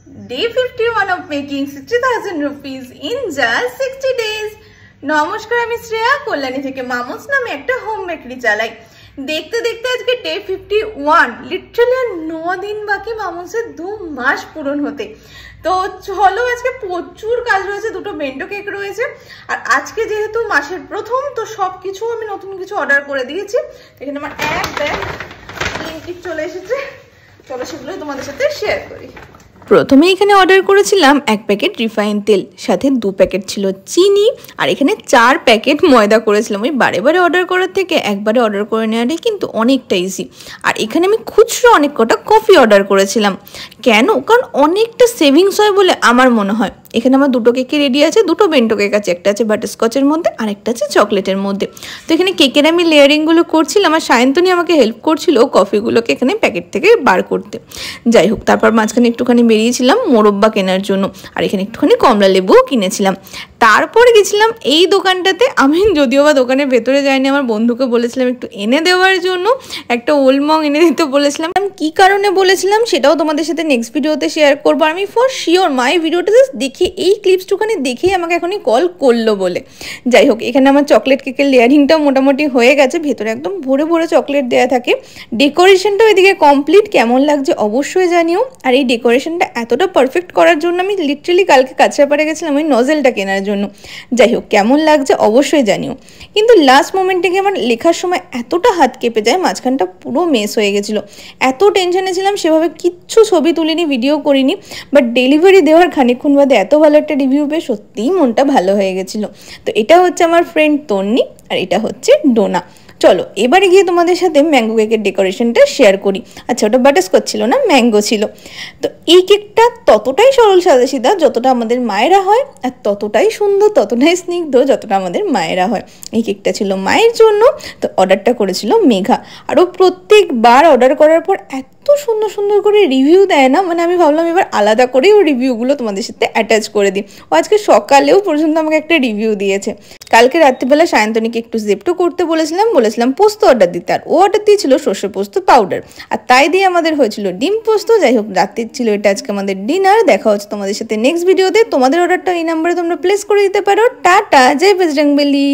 Day 51 of making 60,000 rupees in just 60 days. নমস্কার, আমি শ্রেয়া কল্যাণী থেকে মামুস নামে একটা হোম বেকারি চালাই। দেখতে দেখতে আজকে ডে 51, লিটারালি আর 9 দিন বাকি মামুসের 2 মাস পূরণ হতে। তো চলো, আজকে প্রচুর কাজ রয়েছে, দুটো বেন্টো কেক রয়েছে, আর আজকে যেহেতু মাসের প্রথম তো সবকিছু আমি নতুন কিছু অর্ডার করে দিয়েছি। এখানে আমার এক ব্যাগ ব্লিঙ্কিট চলে এসেছে, চলো সেগুলো তোমাদের সাথে শেয়ার করি। প্রথমে এখানে অর্ডার করেছিলাম 1 প্যাকেট রিফাইন তেল, সাথে 2 প্যাকেট ছিল চিনি, আর এখানে 4 প্যাকেট ময়দা করেছিলাম। ওই বারে বারে অর্ডার করার থেকে একবারে অর্ডার করে নেওয়াটাই কিন্তু অনেকটা ইজি। আর এখানে আমি খুচরো অনেক কটা কফি অর্ডার করেছিলাম। কেন? কারণ অনেকটা সেভিংস হয় বলে আমার মনে হয়। এখানে আমার দুটো কেকই রেডি আছে, দুটো বেন্টো কেক আছে, একটা আছে বাটারস্কচের মধ্যে আর একটা আছে চকলেটের মধ্যে। তো এখানে কেকের আমি লেয়ারিংগুলো করছিলাম, আর সায়ন্তনী আমাকে হেল্প করছিল কফিগুলোকে এখানে প্যাকেট থেকে বার করতে। যাই হোক, তারপর মাঝখানে একটুখানি বেরিয়েছিলাম মোরব্বা কেনার জন্য, আর এখানে একটুখানি কমলা লেবুও কিনেছিলাম। তারপরে গেছিলাম এই দোকানটাতে। আমি যদিও বা দোকানের ভেতরে যাইনি, আমার বন্ধুকে বলেছিলাম একটু এনে দেওয়ার জন্য, একটা ওলমং এনে দিতে বলেছিলাম। কি কারণে বলেছিলাম সেটাও তোমাদের সাথে নেক্সট ভিডিওতে শেয়ার করবো। আমি ফর শিওর মাই ভিডিওটা জাস্ট দেখি, এই ক্লিপসটুখানি দেখেই আমাকে এখনই কল করলো বলে। যাই হোক, এখানে আমার চকলেট কেকের লেয়ারিংটাও মোটামুটি হয়ে গেছে, ভেতরে একদম ভরে ভরে চকলেট দেওয়া থাকে। ডেকোরেশনটাও এদিকে কমপ্লিট, কেমন লাগছে অবশ্যই জানিও। আর এই ডেকোরেশনটা এতটা পারফেক্ট করার জন্য আমি লিটারালি কালকে কাঁচরাপাড়ে গেছিলাম ওই নজেলটা কেনার জন্য। যাই হোক, কেমন লাগছে অবশ্যই জানিও। কিন্তু লাস্ট মোমেন্টে গিয়ে আমার লেখার সময় এতটা হাত কেঁপে যায়, মাঝখানটা পুরো মেস হয়ে গেছিলো। এত টেনশনে ছিলাম, সেভাবে কিচ্ছু ছবি তুলিনি, ভিডিও করিনি। বাট ডেলিভারি দেওয়ার খানিকক্ষণ বাদে এত ভালো একটা রিভিউ পেয়ে সত্যিই মনটা ভালো হয়ে গেছিলো। তো এটা হচ্ছে আমার ফ্রেন্ড তন্নি, আর এটা হচ্ছে ডোনা। চলো এবারে গিয়ে তোমাদের সাথে ম্যাঙ্গো কেকের ডেকোরেশনটা শেয়ার করি। আচ্ছা, ওটা বাটারস্কচ ছিল না, ম্যাঙ্গো ছিল। তো এই কেকটা ততটাই সরল সাদাসিধা যতটা আমাদের মায়েরা হয়, আর ততটাই সুন্দর, ততটাই স্নিগ্ধ যতটা আমাদের মায়েরা হয়। এই কেকটা ছিল মায়ের জন্য, তো অর্ডারটা করেছিল মেঘা। আর ও প্রত্যেকবার অর্ডার করার পর এত সুন্দর সুন্দর করে রিভিউ দেয় না, মানে আমি ভাবলাম এবার আলাদা করেই ও রিভিউগুলো তোমাদের সাথে অ্যাটাচ করে দিই। ও আজকে সকালেও পর্যন্ত আমাকে একটা রিভিউ দিয়েছে। কালকে রাত্রিবেলা সায়ন্তনীকে একটু জেপ্টো করতে বলেছিলাম পোস্ত অর্ডার দিতে, আর ও অর্ডার দিয়েছিল সর্ষে পোস্ত পাউডার, আর তাই দিয়ে আমাদের হয়েছিল ডিম পোস্ত। যাই হোক, রাত্রির ছিল এটা আজকে আমাদের ডিনার। দেখা হচ্ছে তোমাদের সাথে নেক্সট ভিডিওতে। তোমাদের অর্ডারটা এই নাম্বারে তোমরা প্লেস করে দিতে পারো। টাটা, জয় বজরংবলী।